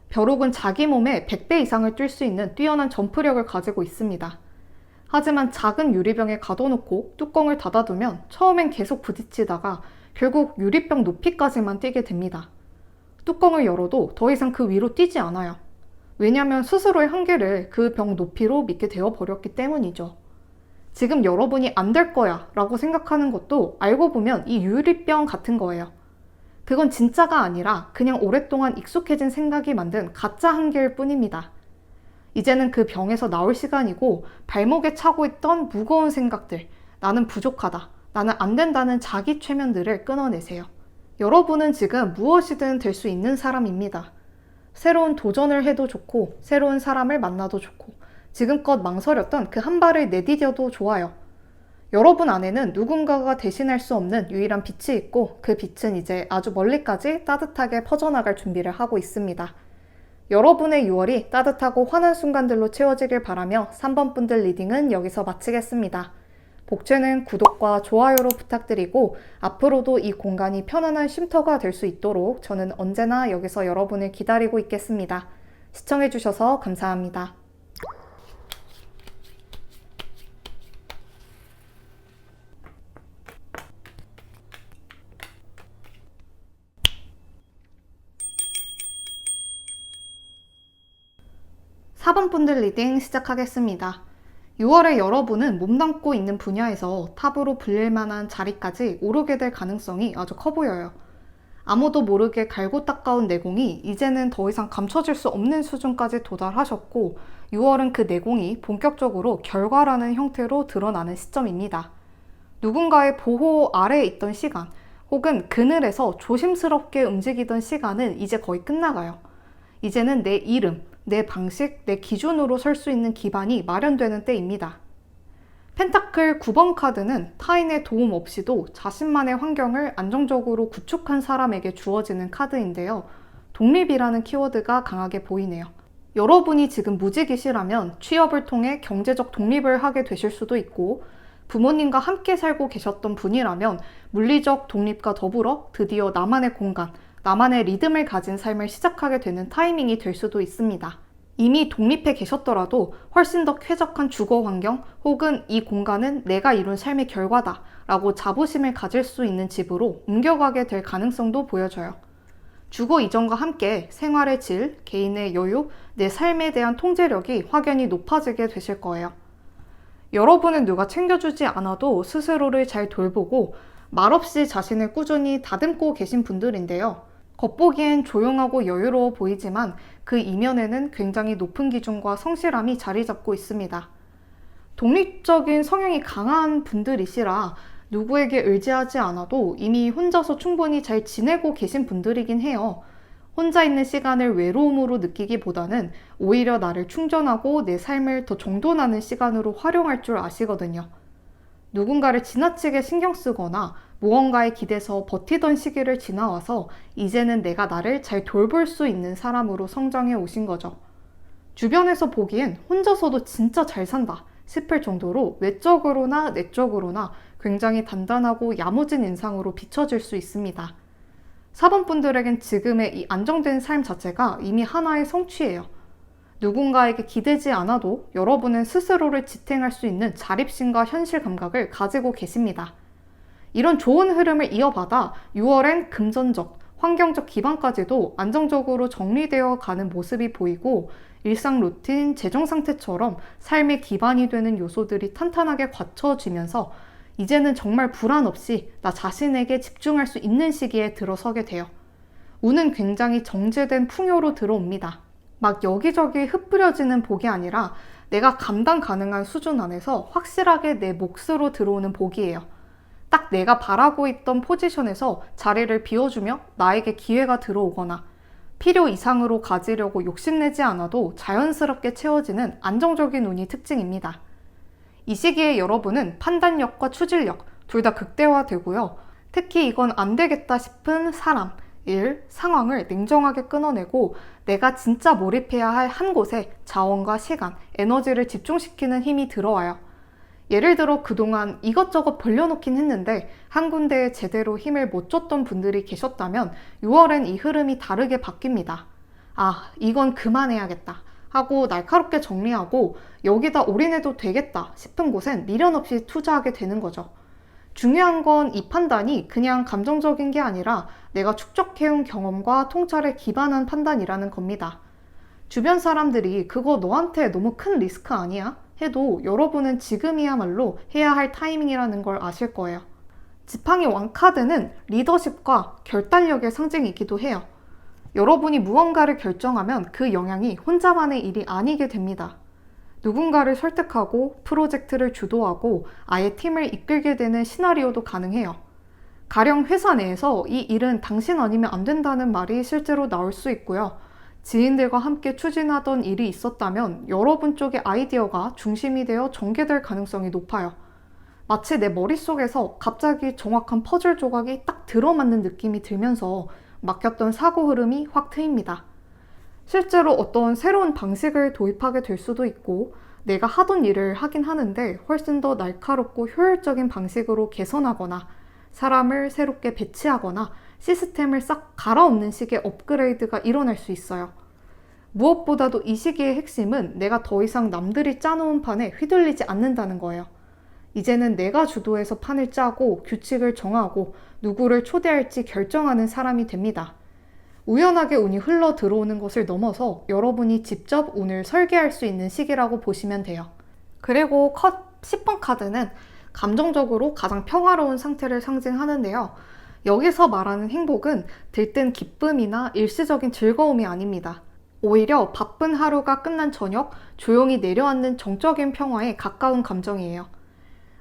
벼룩은 자기 몸의 100배 이상을 뛸 수 있는 뛰어난 점프력을 가지고 있습니다. 하지만 작은 유리병에 가둬놓고 뚜껑을 닫아두면 처음엔 계속 부딪히다가 결국 유리병 높이까지만 뛰게 됩니다. 뚜껑을 열어도 더 이상 그 위로 뛰지 않아요. 왜냐하면 스스로의 한계를 그 병 높이로 믿게 되어버렸기 때문이죠. 지금 여러분이 안 될 거야 라고 생각하는 것도 알고 보면 이 유리병 같은 거예요. 그건 진짜가 아니라 그냥 오랫동안 익숙해진 생각이 만든 가짜 한계일 뿐입니다. 이제는 그 병에서 나올 시간이고 발목에 차고 있던 무거운 생각들, 나는 부족하다, 나는 안 된다는 자기 최면들을 끊어내세요. 여러분은 지금 무엇이든 될 수 있는 사람입니다. 새로운 도전을 해도 좋고 새로운 사람을 만나도 좋고 지금껏 망설였던 그 한 발을 내디뎌도 좋아요. 여러분 안에는 누군가가 대신할 수 없는 유일한 빛이 있고 그 빛은 이제 아주 멀리까지 따뜻하게 퍼져나갈 준비를 하고 있습니다. 여러분의 6월이 따뜻하고 환한 순간들로 채워지길 바라며 3번 분들 리딩은 여기서 마치겠습니다. 복채는 구독과 좋아요로 부탁드리고 앞으로도 이 공간이 편안한 쉼터가 될 수 있도록 저는 언제나 여기서 여러분을 기다리고 있겠습니다. 시청해주셔서 감사합니다. (4번) 분들 리딩 시작하겠습니다. 6월에 여러분은 몸담고 있는 분야에서 탑으로 불릴 만한 자리까지 오르게 될 가능성이 아주 커 보여요. 아무도 모르게 갈고 닦아온 내공이 이제는 더 이상 감춰질 수 없는 수준까지 도달하셨고 6월은 그 내공이 본격적으로 결과라는 형태로 드러나는 시점입니다. 누군가의 보호 아래에 있던 시간 혹은 그늘에서 조심스럽게 움직이던 시간은 이제 거의 끝나가요. 이제는 내 이름, 내 방식, 내 기준으로 설 수 있는 기반이 마련되는 때입니다. 펜타클 9번 카드는 타인의 도움 없이도 자신만의 환경을 안정적으로 구축한 사람에게 주어지는 카드인데요. 독립이라는 키워드가 강하게 보이네요. 여러분이 지금 무직이시라면 취업을 통해 경제적 독립을 하게 되실 수도 있고 부모님과 함께 살고 계셨던 분이라면 물리적 독립과 더불어 드디어 나만의 공간, 나만의 리듬을 가진 삶을 시작하게 되는 타이밍이 될 수도 있습니다. 이미 독립해 계셨더라도 훨씬 더 쾌적한 주거 환경 혹은 이 공간은 내가 이룬 삶의 결과다 라고 자부심을 가질 수 있는 집으로 옮겨가게 될 가능성도 보여져요. 주거 이전과 함께 생활의 질, 개인의 여유, 내 삶에 대한 통제력이 확연히 높아지게 되실 거예요. 여러분은 누가 챙겨주지 않아도 스스로를 잘 돌보고 말없이 자신을 꾸준히 다듬고 계신 분들인데요. 겉보기엔 조용하고 여유로워 보이지만 그 이면에는 굉장히 높은 기준과 성실함이 자리 잡고 있습니다. 독립적인 성향이 강한 분들이시라 누구에게 의지하지 않아도 이미 혼자서 충분히 잘 지내고 계신 분들이긴 해요. 혼자 있는 시간을 외로움으로 느끼기보다는 오히려 나를 충전하고 내 삶을 더 정돈하는 시간으로 활용할 줄 아시거든요. 누군가를 지나치게 신경 쓰거나 무언가에 기대서 버티던 시기를 지나와서 이제는 내가 나를 잘 돌볼 수 있는 사람으로 성장해 오신 거죠. 주변에서 보기엔 혼자서도 진짜 잘 산다 싶을 정도로 외적으로나 내적으로나 굉장히 단단하고 야무진 인상으로 비춰질 수 있습니다. 4번 분들에겐 지금의 이 안정된 삶 자체가 이미 하나의 성취예요. 누군가에게 기대지 않아도 여러분은 스스로를 지탱할 수 있는 자립심과 현실 감각을 가지고 계십니다. 이런 좋은 흐름을 이어받아 6월엔 금전적, 환경적 기반까지도 안정적으로 정리되어 가는 모습이 보이고 일상 루틴, 재정 상태처럼 삶의 기반이 되는 요소들이 탄탄하게 갖춰지면서 이제는 정말 불안 없이 나 자신에게 집중할 수 있는 시기에 들어서게 돼요. 운은 굉장히 정제된 풍요로 들어옵니다. 막 여기저기 흩뿌려지는 복이 아니라 내가 감당 가능한 수준 안에서 확실하게 내 몫으로 들어오는 복이에요. 딱 내가 바라고 있던 포지션에서 자리를 비워주며 나에게 기회가 들어오거나 필요 이상으로 가지려고 욕심내지 않아도 자연스럽게 채워지는 안정적인 운이 특징입니다. 이 시기에 여러분은 판단력과 추진력 둘 다 극대화되고요. 특히 이건 안 되겠다 싶은 사람, 일, 상황을 냉정하게 끊어내고 내가 진짜 몰입해야 할 한 곳에 자원과 시간, 에너지를 집중시키는 힘이 들어와요. 예를 들어 그동안 이것저것 벌려놓긴 했는데 한 군데에 제대로 힘을 못 줬던 분들이 계셨다면 6월엔 이 흐름이 다르게 바뀝니다. 아, 이건 그만해야겠다 하고 날카롭게 정리하고 여기다 올인해도 되겠다 싶은 곳엔 미련 없이 투자하게 되는 거죠. 중요한 건 이 판단이 그냥 감정적인 게 아니라 내가 축적해온 경험과 통찰에 기반한 판단이라는 겁니다. 주변 사람들이 그거 너한테 너무 큰 리스크 아니야? 해도 여러분은 지금이야말로 해야 할 타이밍이라는 걸 아실 거예요. 지팡이 왕카드는 리더십과 결단력의 상징이기도 해요. 여러분이 무언가를 결정하면 그 영향이 혼자만의 일이 아니게 됩니다. 누군가를 설득하고 프로젝트를 주도하고 아예 팀을 이끌게 되는 시나리오도 가능해요. 가령 회사 내에서 이 일은 당신 아니면 안 된다는 말이 실제로 나올 수 있고요. 지인들과 함께 추진하던 일이 있었다면 여러분 쪽의 아이디어가 중심이 되어 전개될 가능성이 높아요. 마치 내 머릿속에서 갑자기 정확한 퍼즐 조각이 딱 들어맞는 느낌이 들면서 막혔던 사고 흐름이 확 트입니다. 실제로 어떤 새로운 방식을 도입하게 될 수도 있고 내가 하던 일을 하긴 하는데 훨씬 더 날카롭고 효율적인 방식으로 개선하거나 사람을 새롭게 배치하거나 시스템을 싹 갈아엎는 식의 업그레이드가 일어날 수 있어요. 무엇보다도 이 시기의 핵심은 내가 더 이상 남들이 짜놓은 판에 휘둘리지 않는다는 거예요. 이제는 내가 주도해서 판을 짜고 규칙을 정하고 누구를 초대할지 결정하는 사람이 됩니다. 우연하게 운이 흘러 들어오는 것을 넘어서 여러분이 직접 운을 설계할 수 있는 시기라고 보시면 돼요. 그리고 컷 10번 카드는 감정적으로 가장 평화로운 상태를 상징하는데요. 여기서 말하는 행복은 들뜬 기쁨이나 일시적인 즐거움이 아닙니다. 오히려 바쁜 하루가 끝난 저녁, 조용히 내려앉는 정적인 평화에 가까운 감정이에요.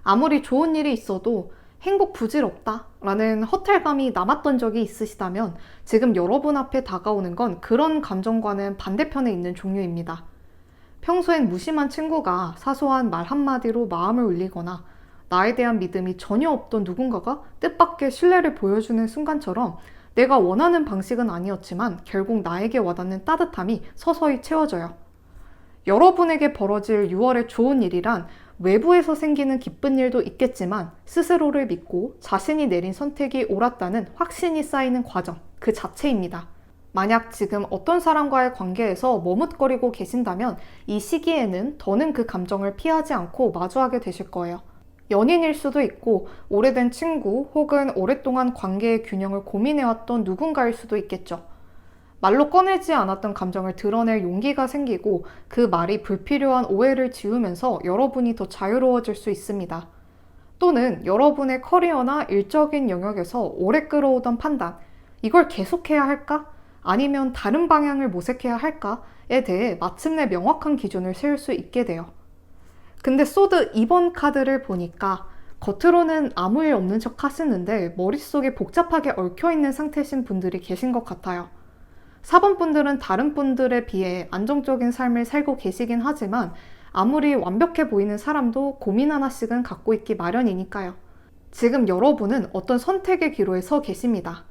아무리 좋은 일이 있어도 행복 부질없다 라는 허탈감이 남았던 적이 있으시다면 지금 여러분 앞에 다가오는 건 그런 감정과는 반대편에 있는 종류입니다. 평소엔 무심한 친구가 사소한 말 한마디로 마음을 울리거나 나에 대한 믿음이 전혀 없던 누군가가 뜻밖의 신뢰를 보여주는 순간처럼 내가 원하는 방식은 아니었지만 결국 나에게 와닿는 따뜻함이 서서히 채워져요. 여러분에게 벌어질 6월의 좋은 일이란 외부에서 생기는 기쁜 일도 있겠지만 스스로를 믿고 자신이 내린 선택이 옳았다는 확신이 쌓이는 과정 그 자체입니다. 만약 지금 어떤 사람과의 관계에서 머뭇거리고 계신다면 이 시기에는 더는 그 감정을 피하지 않고 마주하게 되실 거예요. 연인일 수도 있고 오래된 친구 혹은 오랫동안 관계의 균형을 고민해왔던 누군가일 수도 있겠죠. 말로 꺼내지 않았던 감정을 드러낼 용기가 생기고 그 말이 불필요한 오해를 지우면서 여러분이 더 자유로워질 수 있습니다. 또는 여러분의 커리어나 일적인 영역에서 오래 끌어오던 판단, 이걸 계속해야 할까? 아니면 다른 방향을 모색해야 할까?에 대해 마침내 명확한 기준을 세울 수 있게 돼요. 근데 소드 2번 카드를 보니까 겉으로는 아무 일 없는 척 하시는데 머릿속에 복잡하게 얽혀있는 상태신 분들이 계신 것 같아요. 4번 분들은 다른 분들에 비해 안정적인 삶을 살고 계시긴 하지만 아무리 완벽해 보이는 사람도 고민 하나씩은 갖고 있기 마련이니까요. 지금 여러분은 어떤 선택의 기로에 서 계십니다.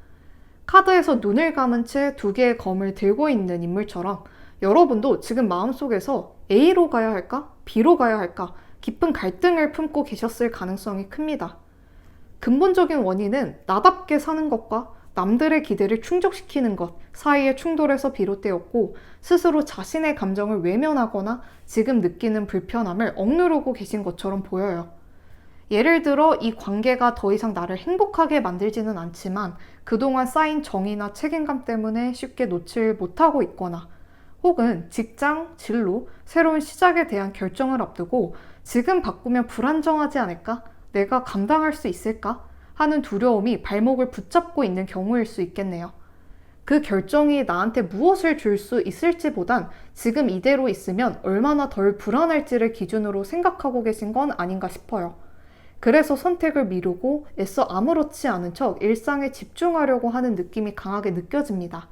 카드에서 눈을 감은 채 두 개의 검을 들고 있는 인물처럼 여러분도 지금 마음속에서 A로 가야 할까? B로 가야 할까? 깊은 갈등을 품고 계셨을 가능성이 큽니다. 근본적인 원인은 나답게 사는 것과 남들의 기대를 충족시키는 것 사이의 충돌에서 비롯되었고 스스로 자신의 감정을 외면하거나 지금 느끼는 불편함을 억누르고 계신 것처럼 보여요. 예를 들어 이 관계가 더 이상 나를 행복하게 만들지는 않지만 그동안 쌓인 정이나 책임감 때문에 쉽게 놓질 못하고 있거나 혹은 직장, 진로, 새로운 시작에 대한 결정을 앞두고 지금 바꾸면 불안정하지 않을까? 내가 감당할 수 있을까? 하는 두려움이 발목을 붙잡고 있는 경우일 수 있겠네요. 그 결정이 나한테 무엇을 줄 수 있을지보단 지금 이대로 있으면 얼마나 덜 불안할지를 기준으로 생각하고 계신 건 아닌가 싶어요. 그래서 선택을 미루고 애써 아무렇지 않은 척 일상에 집중하려고 하는 느낌이 강하게 느껴집니다.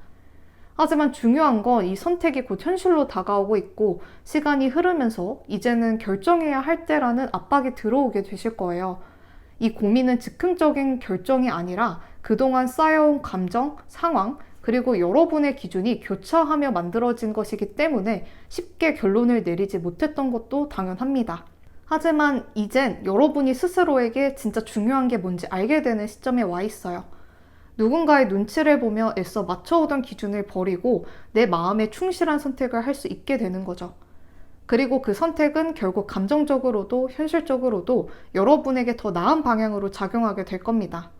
하지만 중요한 건 이 선택이 곧 현실로 다가오고 있고 시간이 흐르면서 이제는 결정해야 할 때라는 압박이 들어오게 되실 거예요. 이 고민은 즉흥적인 결정이 아니라 그동안 쌓여온 감정, 상황, 그리고 여러분의 기준이 교차하며 만들어진 것이기 때문에 쉽게 결론을 내리지 못했던 것도 당연합니다. 하지만 이젠 여러분이 스스로에게 진짜 중요한 게 뭔지 알게 되는 시점에 와 있어요. 누군가의 눈치를 보며 애써 맞춰오던 기준을 버리고 내 마음에 충실한 선택을 할 수 있게 되는 거죠. 그리고 그 선택은 결국 감정적으로도 현실적으로도 여러분에게 더 나은 방향으로 작용하게 될 겁니다.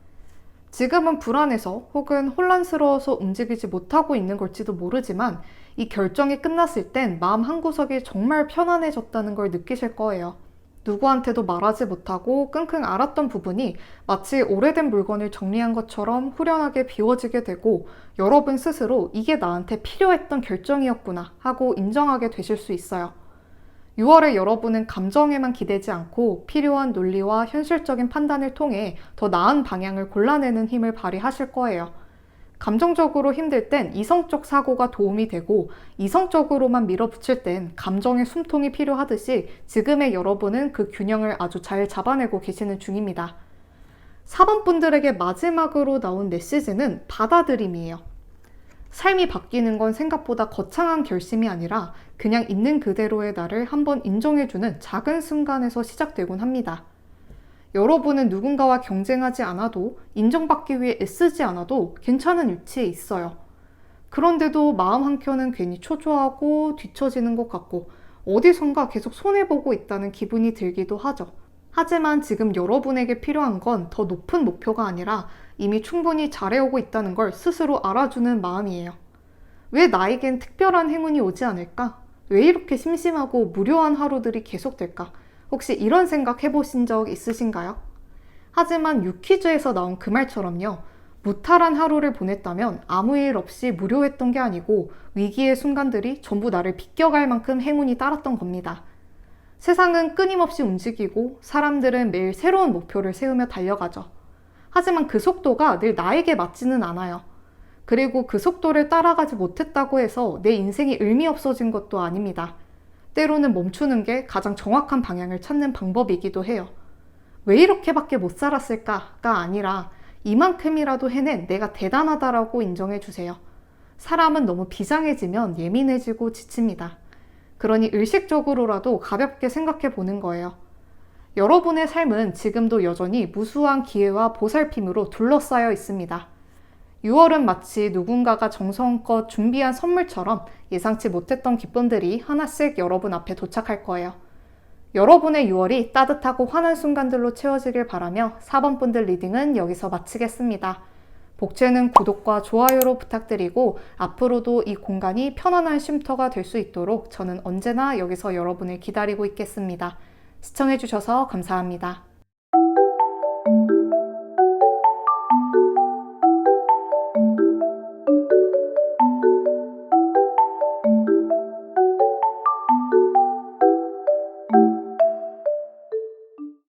지금은 불안해서 혹은 혼란스러워서 움직이지 못하고 있는 걸지도 모르지만 이 결정이 끝났을 땐 마음 한구석이 정말 편안해졌다는 걸 느끼실 거예요. 누구한테도 말하지 못하고 끙끙 앓았던 부분이 마치 오래된 물건을 정리한 것처럼 후련하게 비워지게 되고 여러분 스스로 이게 나한테 필요했던 결정이었구나 하고 인정하게 되실 수 있어요. 6월에 여러분은 감정에만 기대지 않고 필요한 논리와 현실적인 판단을 통해 더 나은 방향을 골라내는 힘을 발휘하실 거예요. 감정적으로 힘들 땐 이성적 사고가 도움이 되고 이성적으로만 밀어붙일 땐 감정의 숨통이 필요하듯이 지금의 여러분은 그 균형을 아주 잘 잡아내고 계시는 중입니다. 4번 분들에게 마지막으로 나온 메시지는 받아들임이에요. 삶이 바뀌는 건 생각보다 거창한 결심이 아니라 그냥 있는 그대로의 나를 한번 인정해주는 작은 순간에서 시작되곤 합니다. 여러분은 누군가와 경쟁하지 않아도 인정받기 위해 애쓰지 않아도 괜찮은 위치에 있어요. 그런데도 마음 한켠은 괜히 초조하고 뒤처지는 것 같고 어디선가 계속 손해보고 있다는 기분이 들기도 하죠. 하지만 지금 여러분에게 필요한 건 더 높은 목표가 아니라 이미 충분히 잘해오고 있다는 걸 스스로 알아주는 마음이에요. 왜 나에겐 특별한 행운이 오지 않을까? 왜 이렇게 심심하고 무료한 하루들이 계속될까? 혹시 이런 생각 해보신 적 있으신가요? 하지만 유퀴즈에서 나온 그 말처럼요. 무탈한 하루를 보냈다면 아무 일 없이 무료했던 게 아니고 위기의 순간들이 전부 나를 비껴갈 만큼 행운이 따랐던 겁니다. 세상은 끊임없이 움직이고 사람들은 매일 새로운 목표를 세우며 달려가죠. 하지만 그 속도가 늘 나에게 맞지는 않아요. 그리고 그 속도를 따라가지 못했다고 해서 내 인생이 의미 없어진 것도 아닙니다. 때로는 멈추는 게 가장 정확한 방향을 찾는 방법이기도 해요. 왜 이렇게밖에 못 살았을까가 아니라 이만큼이라도 해낸 내가 대단하다라고 인정해 주세요. 사람은 너무 비장해지면 예민해지고 지칩니다. 그러니 의식적으로라도 가볍게 생각해 보는 거예요. 여러분의 삶은 지금도 여전히 무수한 기회와 보살핌으로 둘러싸여 있습니다. 6월은 마치 누군가가 정성껏 준비한 선물처럼 예상치 못했던 기쁨들이 하나씩 여러분 앞에 도착할 거예요. 여러분의 6월이 따뜻하고 환한 순간들로 채워지길 바라며 4번 분들 리딩은 여기서 마치겠습니다. 복채는 구독과 좋아요로 부탁드리고 앞으로도 이 공간이 편안한 쉼터가 될 수 있도록 저는 언제나 여기서 여러분을 기다리고 있겠습니다. 시청해주셔서 감사합니다.